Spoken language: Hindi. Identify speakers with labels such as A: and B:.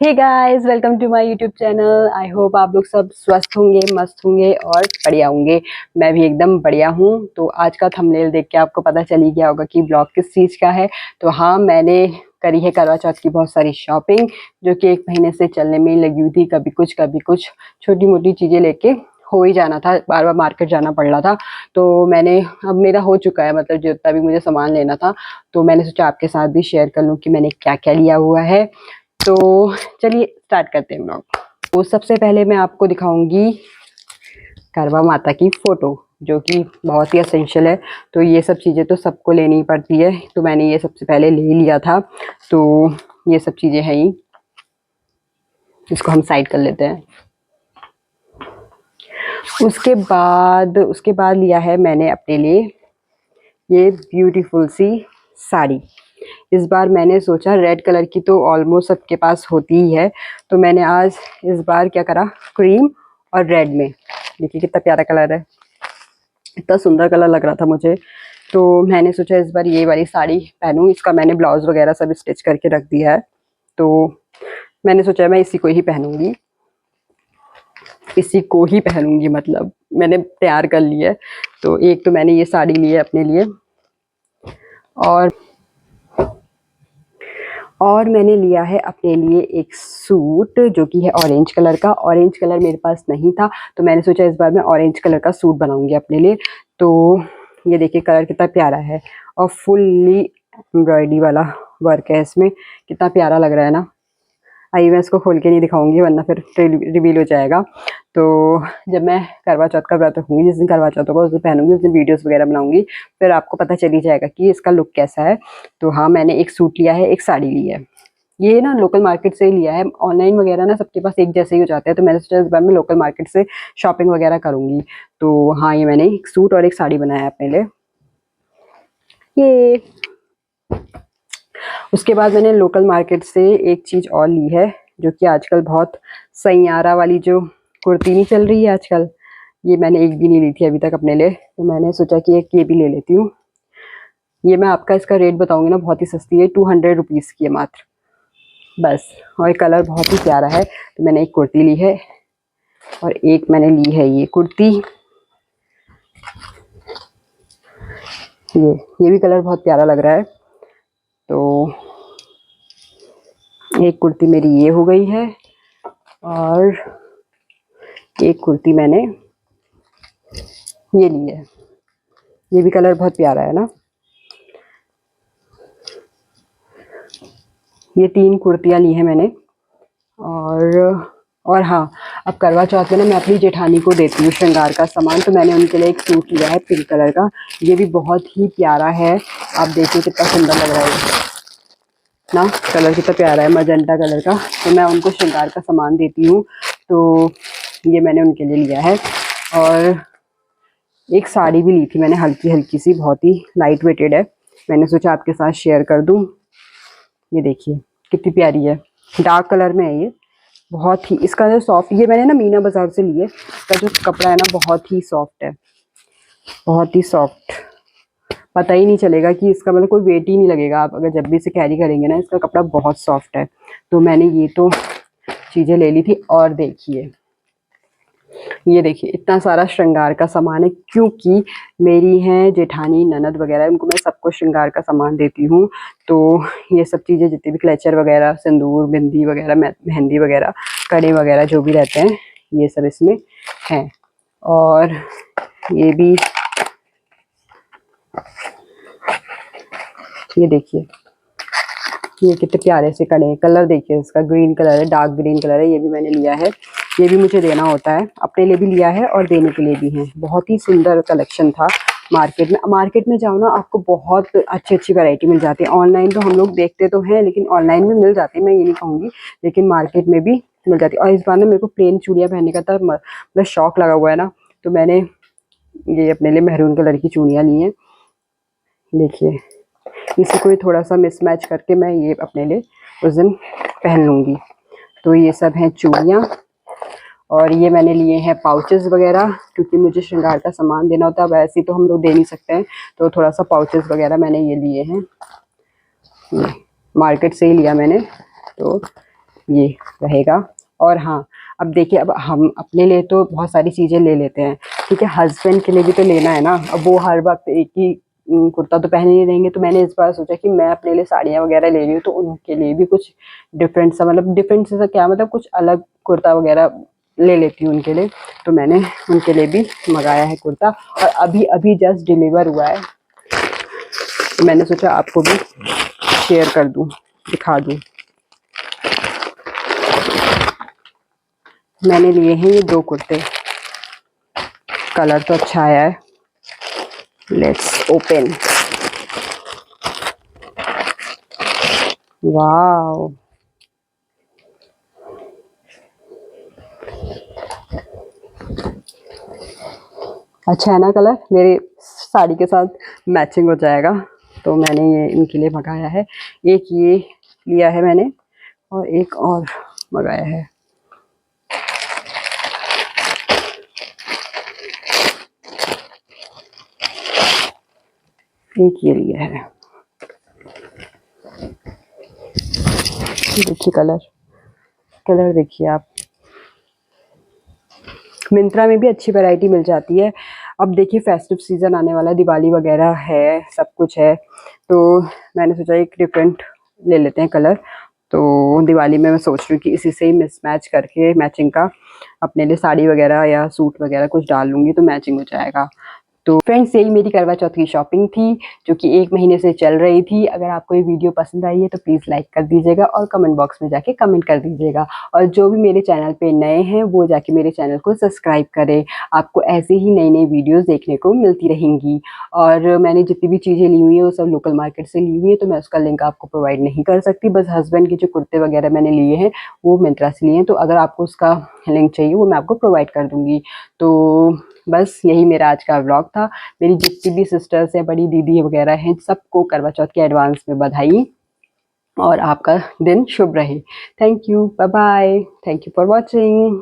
A: Hey guys, welcome to my YouTube channel. I hope आप लोग सब स्वस्थ होंगे, मस्त होंगे और बढ़िया होंगे। मैं भी एकदम बढ़िया हूँ। तो आज का थंबनेल देख के आपको पता चल ही गया होगा कि ब्लॉग किस चीज़ का है। तो हाँ, मैंने करी है करवा चौथ की बहुत सारी शॉपिंग, जो कि 1 महीने से चलने में ही लगी हुई थी। कभी कुछ छोटी मोटी चीज़ें लेके हो ही जाना था, बार बार मार्केट जाना पड़ रहा था। तो मैंने अब मेरा हो चुका है, मतलब जितना भी मुझे सामान लेना था। तो मैंने सोचा आपके साथ भी शेयर कर लूँ कि मैंने क्या क्या लिया हुआ है। तो चलिए स्टार्ट करते हैं ब्लॉग। तो सबसे पहले मैं आपको दिखाऊंगी करवा माता की फोटो, जो कि बहुत ही असेंशियल है। तो ये सब चीज़ें तो सबको लेनी ही पड़ती है, तो मैंने ये सबसे पहले ले लिया था। तो ये सब चीज़ें हैं ही, इसको हम साइड कर लेते हैं। उसके बाद लिया है मैंने अपने लिए ये ब्यूटीफुल सी साड़ी। इस बार मैंने सोचा, रेड कलर की तो ऑलमोस्ट सबके पास होती ही है, तो मैंने आज इस बार क्या करा, क्रीम और रेड में, देखिए कितना प्यारा कलर है, इतना सुंदर कलर लग रहा था मुझे। तो मैंने सोचा इस बार ये वाली साड़ी पहनूं। इसका मैंने ब्लाउज वगैरह सब स्टिच करके रख दिया है, तो मैंने सोचा मैं इसी को ही पहनूंगी, मतलब मैंने तैयार कर लिया है। तो एक तो मैंने ये साड़ी ली है अपने लिए, और मैंने लिया है अपने लिए एक सूट, जो कि है ऑरेंज कलर का। ऑरेंज कलर मेरे पास नहीं था, तो मैंने सोचा इस बार मैं ऑरेंज कलर का सूट बनाऊंगी अपने लिए। तो ये देखिए कलर कितना प्यारा है, और फुल्ली एम्ब्रॉयडरी वाला वर्क है इसमें। कितना प्यारा लग रहा है ना। आइए, मैं इसको खोल के नहीं दिखाऊंगी वरना फिर रिवील हो जाएगा। तो जब मैं करवा चौथ का व्रत रखूंगी, जिस दिन करवा चौथ होगा उस दिन पहनूंगी, उस दिन वीडियोस वगैरह बनाऊंगी, फिर आपको पता चल ही जाएगा कि इसका लुक कैसा है। तो हाँ, मैंने एक सूट लिया है, एक साड़ी ली है। ये ना लोकल मार्केट से ही लिया है। ऑनलाइन वगैरह ना सबके पास एक जैसे ही हो जाते हैं, तो मैंने सोचा इस बार मैं लोकल मार्केट से शॉपिंग वगैरह करूंगी। तो हाँ, ये मैंने एक सूट और एक साड़ी बनाया है अपने लिए। ये उसके बाद मैंने लोकल मार्केट से एक चीज़ और ली है, जो कि आजकल बहुत सैयारा वाली जो कुर्ती नहीं चल रही है आजकल, ये मैंने एक भी नहीं ली थी अभी तक अपने लिए, तो मैंने सोचा कि एक ये भी ले लेती हूँ। ये मैं आपका इसका रेट बताऊंगी ना, बहुत ही सस्ती है, 200 रुपीज़ की है मात्र, बस। और कलर बहुत ही प्यारा है। तो मैंने एक कुर्ती ली है, और एक मैंने ली है ये कुर्ती। ये भी कलर बहुत प्यारा लग रहा है। तो एक कुर्ती मेरी ये हो गई है, और एक कुर्ती मैंने ये ली है। ये भी कलर बहुत प्यारा है ना। ये 3 कुर्तियाँ ली हैं मैंने। और हाँ, अब करवा चौथ में ना मैं अपनी जेठानी को देती हूँ श्रृंगार का सामान, तो मैंने उनके लिए एक सूट लिया है पिंक कलर का। ये भी बहुत ही प्यारा है, आप देखिए कितना सुंदर लग रहा है ना, कलर कितना प्यारा है, मजेंटा कलर का। तो मैं उनको श्रृंगार का सामान देती हूँ, तो ये मैंने उनके लिए लिया है। और एक साड़ी भी ली थी मैंने, हल्की हल्की सी, बहुत ही लाइट वेटेड है, मैंने सोचा आपके साथ शेयर कर दूँ। ये देखिए कितनी प्यारी है, डार्क कलर में है ये, बहुत ही, इसका जो सॉफ्ट, ये मैंने ना मीना बाजार से लिए, इसका जो कपड़ा है ना बहुत ही सॉफ्ट है, बहुत ही सॉफ्ट। पता ही नहीं चलेगा कि इसका, मतलब कोई वेट ही नहीं लगेगा, आप अगर जब भी इसे कैरी करेंगे ना, इसका कपड़ा बहुत सॉफ्ट है। तो मैंने ये तो चीज़ें ले ली थी। और देखिए, ये देखिए इतना सारा श्रृंगार का सामान है, क्योंकि मेरी हैं जेठानी ननद वगैरह, उनको मैं सबको श्रृंगार का सामान देती हूँ। तो ये सब चीज़ें, जितने भी क्लेचर वगैरह, सिंदूर, बिंदी वगैरह, मेहंदी वगैरह, कड़े वगैरह जो भी रहते हैं, ये सब इसमें हैं। और ये देखिए, ये कितने प्यारे से कड़े हैं, कलर देखिए इसका, ग्रीन कलर है, डार्क ग्रीन कलर है। ये भी मैंने लिया है, ये भी मुझे देना होता है, अपने लिए भी लिया है और देने के लिए भी है। बहुत ही सुंदर कलेक्शन था। मार्केट में जाओ ना, आपको बहुत अच्छी अच्छी वैरायटी मिल जाती है। ऑनलाइन तो हम लोग देखते तो हैं, लेकिन ऑनलाइन में मिल जाती है, मैं ये नहीं कहूँगी, लेकिन मार्केट में भी मिल जाती है। और इस बार ना मेरे को प्लेन चूड़ियाँ पहनने का था, मतलब शौक लगा हुआ है ना, तो मैंने ये अपने लिए मेहरून कलर की चूड़ियाँ ली हैं। देखिए, इसी को ही थोड़ा सा मिसमैच करके मैं ये अपने लिए उस दिन पहन लूँगी। तो ये सब हैं चूड़ियाँ। और ये मैंने लिए हैं पाउचेस वगैरह, क्योंकि मुझे श्रृंगार का सामान देना होता है, वैसे ही तो हम लोग दे नहीं सकते हैं, तो थोड़ा सा पाउचेस वगैरह मैंने ये लिए हैं, मार्केट से ही लिया मैंने। तो ये रहेगा। और हाँ, अब देखिए, अब हम अपने लिए तो बहुत सारी चीज़ें ले लेते हैं, ठीक है, हस्बैंड के लिए भी तो लेना है ना। अब वो हर वक्त एक ही कुर्ता तो पहने नहीं रहेंगे, तो मैंने इस बार सोचा कि मैं अपने लिए साड़ियाँ वगैरह ले रही हूँ, तो उनके लिए भी कुछ डिफरेंट सा, मतलब डिफरेंट सा क्या, मतलब कुछ अलग कुर्ता वगैरह ले लेती हूँ उनके लिए। तो मैंने उनके लिए भी मंगाया है कुर्ता, और अभी अभी जस्ट डिलीवर हुआ है, तो मैंने सोचा आपको भी शेयर कर दूँ, दिखा दूँ। मैंने लिए हैं ये 2 कुर्ते, कलर तो अच्छा आया है। Let's open. वाओ, अच्छा है ना कलर, मेरे साड़ी के साथ मैचिंग हो जाएगा। तो मैंने ये इनके लिए मंगाया है। एक ये लिया है मैंने, और एक और मंगाया है। एक ये लिया है, देखिए कलर देखिए आप। मिंत्रा में भी अच्छी वैरायटी मिल जाती है। अब देखिए फेस्टिव सीज़न आने वाला है, दिवाली वगैरह है, सब कुछ है, तो मैंने सोचा एक डिफरेंट ले लेते हैं कलर। तो दिवाली में मैं सोच रही हूँ कि इसी से ही मिसमैच करके मैचिंग का अपने लिए साड़ी वगैरह या सूट वगैरह कुछ डाल लूँगी, तो मैचिंग हो जाएगा। तो फ्रेंड्स, यही मेरी करवा चौथ की शॉपिंग थी, जो कि 1 महीने से चल रही थी। अगर आपको ये वीडियो पसंद आई है तो प्लीज़ लाइक कर दीजिएगा, और कमेंट बॉक्स में जाके कमेंट कर दीजिएगा। और जो भी मेरे चैनल पे नए हैं वो जाके मेरे चैनल को सब्सक्राइब करें। आपको ऐसे ही नई-नई वीडियोज़ देखने को मिलती रहेंगी। और मैंने जितनी भी चीज़ें ली हुई हैं वो सब लोकल मार्केट से ली हुई है, तो मैं उसका लिंक आपको प्रोवाइड नहीं कर सकती। बस हस्बैंड के जो कुर्ते वगैरह मैंने लिए हैं वो मिंत्रा से लिए हैं, तो अगर आपको उसका लिंक चाहिए वो मैं आपको प्रोवाइड कर दूँगी। तो बस यही मेरा आज का व्लॉग था। मेरी जितनी भी सिस्टर्स हैं, बड़ी दीदी वगैरह हैं, सबको करवा चौथ की एडवांस में बधाई, और आपका दिन शुभ रहे। Thank you, bye bye, thank you for watching.